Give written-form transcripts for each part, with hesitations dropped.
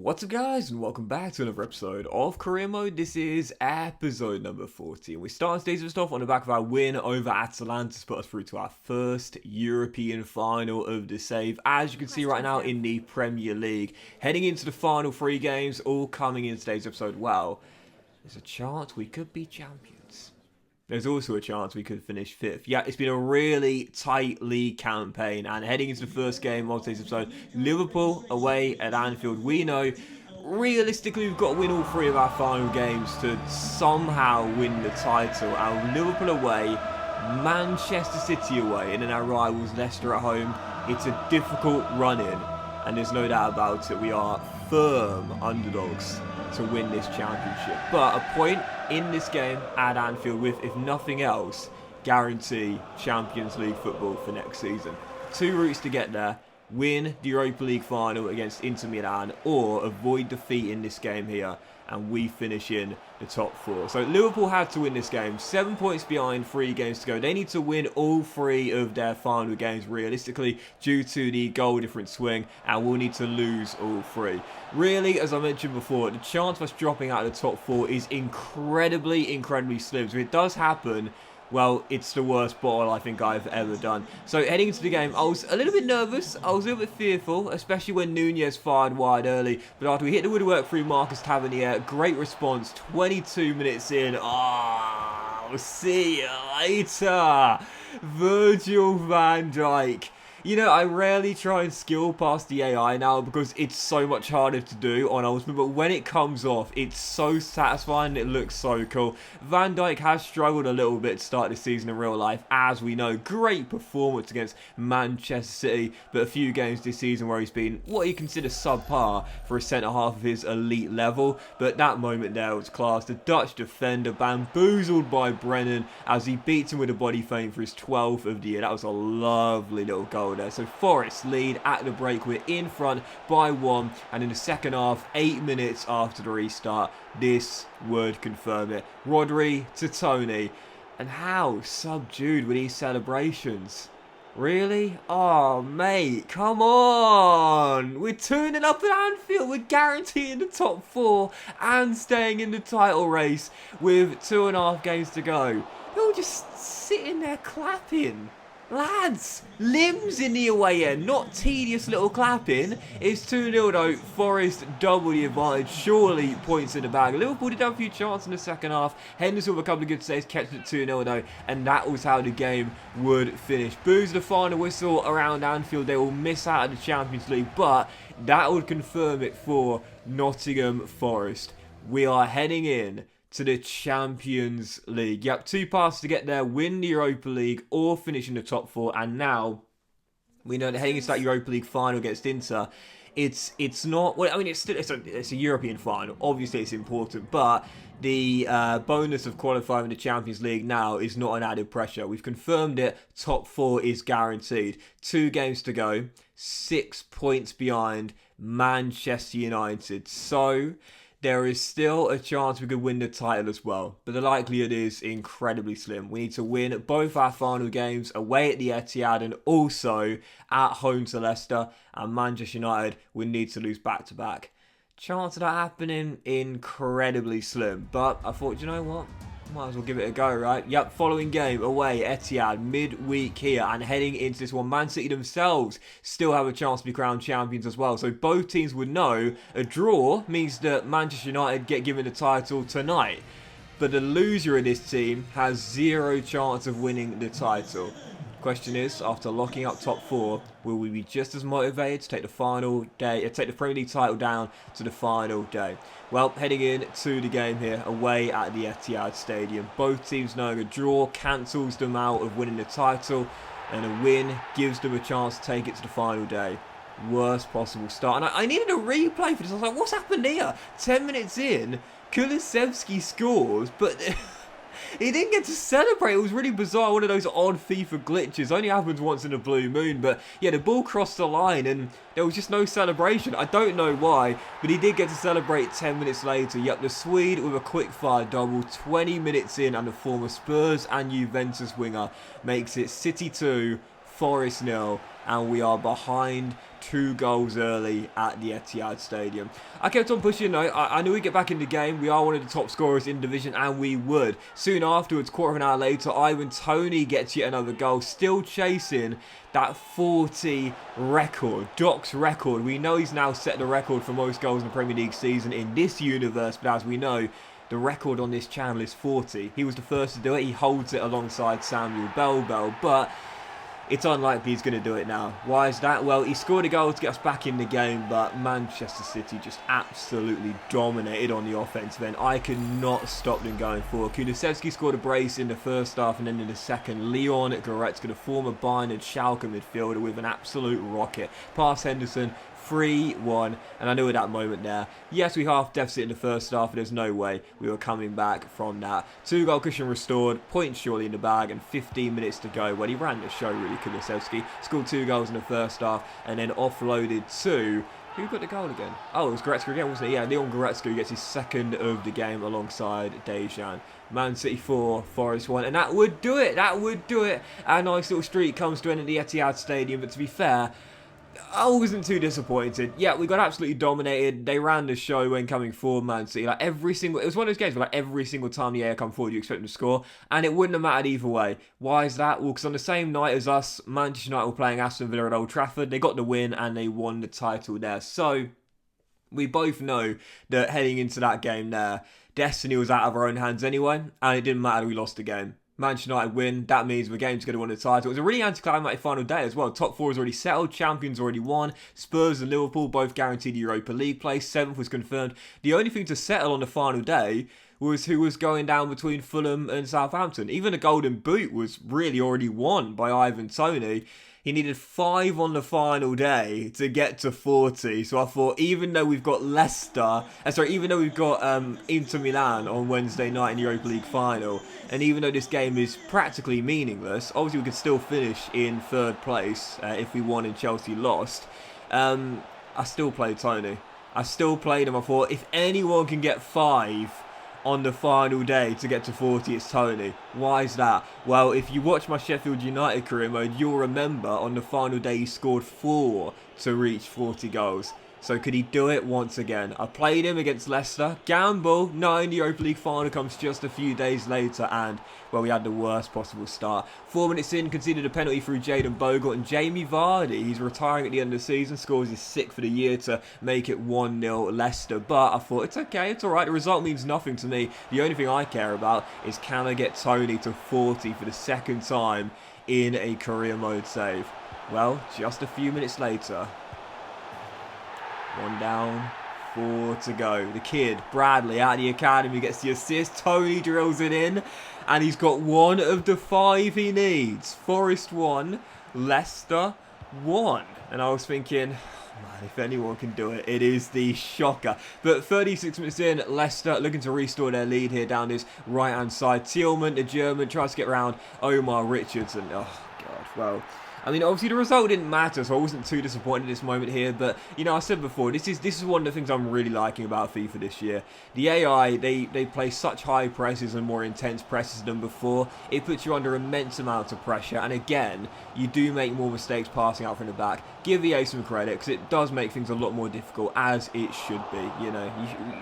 What's up guys, and welcome back to another episode of Career Mode. This is episode number 40, and we start today's stuff on the back of our win over Atalanta to put us through to our first European final of the save, as you can see right now in the Premier League. Heading into the final three games, all coming in today's episode. Well, there's a chance we could be champions. There's also a chance we could finish 5th. Yeah, it's been a really tight league campaign. And heading into the first game of today's episode, Liverpool away at Anfield. We know, realistically, we've got to win all three of our final games to somehow win the title. And Liverpool away, Manchester City away, and then our rivals Leicester at home. It's a difficult run-in, and there's no doubt about it. We are firm underdogs to win this championship, but a point in this game at Anfield with, if nothing else, guarantee Champions League football for next season. Two routes to get there: win the Europa League final against Inter Milan, or avoid defeat in this game here and we finish in the top 4. So Liverpool had to win this game. 7 points behind, 3 games to go. They need to win all 3 of their final games realistically due to the goal difference swing, and we'll need to lose all 3. Really, as I mentioned before, the chance of us dropping out of the top 4 is incredibly slim. So if it does happen, well, it's the worst bottle I think I've ever done. So heading into the game, I was a little bit nervous. I was a little bit fearful, especially when Nunez fired wide early. But after we hit the woodwork through Marcus Tavernier, great response. 22 minutes in. Oh, see you later. Virgil van Dijk. You know, I rarely try and skill past the AI now because it's so much harder to do on Ultimate, but when it comes off, it's so satisfying, it looks so cool. Van Dijk has struggled a little bit to start the season in real life, as we know. Great performance against Manchester City, but a few games this season where he's been what you consider subpar for a centre-half of his elite level, but that moment there was class. The Dutch defender bamboozled by Brennan as he beats him with a body feint for his 12th of the year. That was a lovely little goal there. So Forest lead at the break. We're in front by 1, and in the second half, 8 minutes after the restart, this would confirm it. Rodri to Tony, and how subdued were these celebrations? Really? Oh, mate, come on! We're turning up at Anfield. We're guaranteeing the top 4 and staying in the title race with 2.5 games to go. They're all just sitting there clapping. Lads, limbs in the away end, not tedious little clapping. It's 2-0 though. Forest double the advantage, surely points in the bag. Liverpool did have a few chances in the second half. Henderson with a couple of good saves, kept it 2-0 though, and that was how the game would finish. Booze the final whistle around Anfield. They will miss out of the Champions League, but that would confirm it for Nottingham Forest. We are heading in to the Champions League. Yep, 2 paths to get there: win the Europa League or finish in the top 4. And now we know that heading into that Europa League final against Inter, it's not, well, I mean, it's a European final. Obviously, it's important, but the bonus of qualifying in the Champions League now is not an added pressure. We've confirmed it. Top 4 is guaranteed. 2 games to go. 6 points behind Manchester United. So there is still a chance we could win the title as well, but the likelihood is incredibly slim. We need to win both our final games away at the Etihad and also at home to Leicester, and Manchester United we need to lose back-to-back. Chance of that happening, incredibly slim, but I thought, you know what? Might as well give it a go, right? Yep, following game away, Etihad, midweek here, and heading into this one, Man City themselves still have a chance to be crowned champions as well. So both teams would know a draw means that Manchester United get given the title tonight. But the loser of this team has 0 chance of winning the title. Question is, after locking up top 4, will we be just as motivated to take the final day, take the Premier League title down to the final day? Well, heading in to the game here, away at the Etihad Stadium. Both teams knowing a draw cancels them out of winning the title, and a win gives them a chance to take it to the final day. Worst possible start. And I needed a replay for this. I was like, what's happened here? 10 minutes in, Kulusevski scores, but he didn't get to celebrate. It was really bizarre. One of those odd FIFA glitches. Only happens once in a blue moon. But yeah, the ball crossed the line and there was just no celebration. I don't know why, but he did get to celebrate 10 minutes later. Yep, the Swede with a quick fire double 20 minutes in, and the former Spurs and Juventus winger makes it City 2, Forest 0, and we are behind 2 goals early at the Etihad Stadium. I kept on pushing though. I knew we'd get back in the game. We are one of the top scorers in division, and we would. Soon afterwards, quarter of an hour later, Ivan Toney gets yet another goal, still chasing that 40 record, Doc's record. We know he's now set the record for most goals in the Premier League season in this universe, but as we know, the record on this channel is 40. He was the first to do it. He holds it alongside Samuel Bell, but it's unlikely he's going to do it now. Why is that? Well, he scored a goal to get us back in the game, but Manchester City just absolutely dominated on the offensive end. I could not stop them going forward. Kulusevski scored a brace in the first half, and then in the second, Leon Goretzka, the former Bayern and Schalke midfielder, with an absolute rocket. Past Henderson, 3-1, and I knew at that moment there, yes, we half deficit in the first half, but there's no way we were coming back from that. 2-goal cushion restored, points surely in the bag, and 15 minutes to go. Well, he ran the show really, Kulusevski. Scored 2 goals in the first half, and then offloaded to... Who got the goal again? Oh, it was Goretzka again, wasn't it? Yeah, Leon Goretzka gets his second of the game alongside Dejan. Man City 4, Forest 1, and that would do it. That would do it. Our nice little streak comes to an end at the Etihad Stadium, but to be fair, I wasn't too disappointed. Yeah, we got absolutely dominated. They ran the show when coming forward, Man City. Like it was one of those games where like every single time the air come forward, you expect them to score, and it wouldn't have mattered either way. Why is that? Well, because on the same night as us, Manchester United were playing Aston Villa at Old Trafford. They got the win and they won the title there. So we both know that heading into that game there, destiny was out of our own hands anyway, and it didn't matter. We lost the game. Manchester United win, that means we're going to get win the title. It was a really anticlimactic final day as well. Top 4 is already settled, champions already won. Spurs and Liverpool both guaranteed the Europa League place. 7th was confirmed. The only thing to settle on the final day was who was going down between Fulham and Southampton. Even the Golden Boot was really already won by Ivan Toney. He needed 5 on the final day to get to 40. So I thought, even though we've got even though we've got Inter Milan on Wednesday night in the Europa League final, and even though this game is practically meaningless, obviously we could still finish in 3rd place if we won and Chelsea lost. I still played Toney. I still played him. I thought, if anyone can get 5 on the final day to get to 40, it's Toney. Why is that? Well, if you watch my Sheffield United career mode, you'll remember on the final day he scored 4 to reach 40 goals. So could he do it once again? I played him against Leicester. Gamble, knowing the Europa League final comes just a few days later, and, well, we had the worst possible start. 4 minutes in, conceded a penalty through Jayden Bogle, and Jamie Vardy, he's retiring at the end of the season, scores his 6th for the year to make it 1-0 Leicester. But I thought, it's okay, it's alright, the result means nothing to me. The only thing I care about is, can I get Toney to 40 for the 2nd time in a career mode save? Well, just a few minutes later, 1 down, 4 to go. The kid, Bradley, out of the academy, gets the assist. Toney drills it in, and he's got 1 of the 5 he needs. Forest 1, Leicester 1. And I was thinking, man, if anyone can do it, it is the shocker. But 36 minutes in, Leicester looking to restore their lead here down this right-hand side. Thielmann, the German, tries to get around Omar Richardson. Oh, God, well, I mean, obviously the result didn't matter, so I wasn't too disappointed at this moment here. But, you know, I said before, this is one of the things I'm really liking about FIFA this year. The AI, they play such high presses and more intense presses than before. It puts you under immense amounts of pressure. And again, you do make more mistakes passing out from the back. Give EA some credit, because it does make things a lot more difficult, as it should be. You know,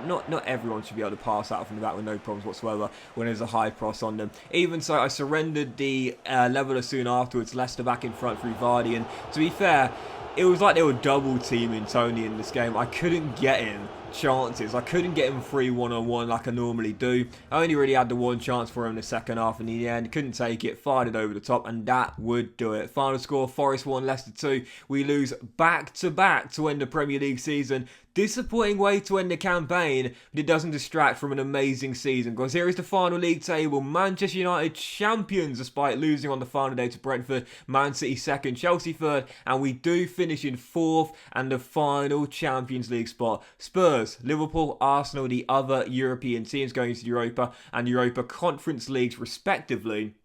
not everyone should be able to pass out from the back with no problems whatsoever when there's a high cross on them. Even so, I surrendered the leveller soon afterwards. Leicester back in front through Vardy, and to be fair, it was like they were double teaming Toney in this game. I couldn't get him chances. I couldn't get him free one-on-one like I normally do. I only really had the 1 chance for him in the second half, and in the end, couldn't take it, fired it over the top, and that would do it. Final score, Forest 1, Leicester 2. We lose back-to-back to end the Premier League season. Disappointing way to end the campaign, but it doesn't distract from an amazing season, because here is the final league table. Manchester United champions despite losing on the final day to Brentford. Man City 2nd, Chelsea 3rd, and we do finish in 4th and the final Champions League spot. Spurs, Liverpool, Arsenal, the other European teams going into the Europa and Europa Conference Leagues respectively,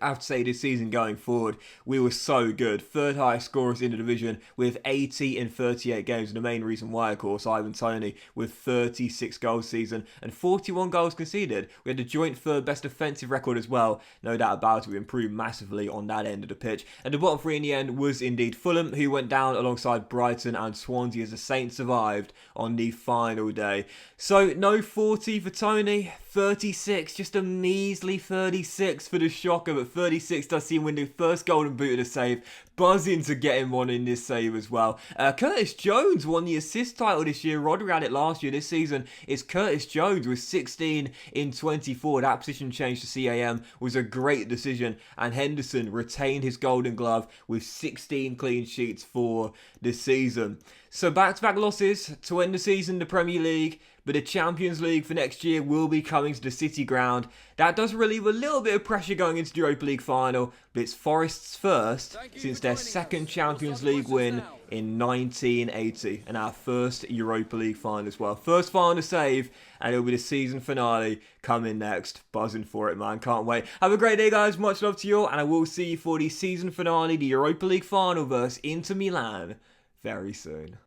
I have to say, this season going forward, we were so good. Third highest scorers in the division with 80 in 38 games. And the main reason why, of course, Ivan Toney with 36 goals season and 41 goals conceded. We had the joint third best defensive record as well. No doubt about it, we improved massively on that end of the pitch. And the bottom three in the end was indeed Fulham, who went down alongside Brighton and Swansea as the Saints survived on the final day. So no 40 for Toney, 36, just a measly 36 for the shocker, but 36 does see him win the first golden boot of the save. Buzzing to get him one in this save as well. Curtis Jones won the assist title this year. Rodri had it last year. This season it's Curtis Jones with 16 in 24. That position change to CAM was a great decision, and Henderson retained his golden glove with 16 clean sheets for this season. So back-to-back losses to end the season in the Premier League, but the Champions League for next year will be coming to the City ground. That does relieve a little bit of pressure going into the Europa League final, but it's Forest's first since their second Champions League win in 1980, and our first Europa League final as well. First final to save, and it'll be the season finale coming next. Buzzing for it, man. Can't wait. Have a great day, guys. Much love to you all, and I will see you for the season finale, the Europa League final versus Inter Milan, very soon.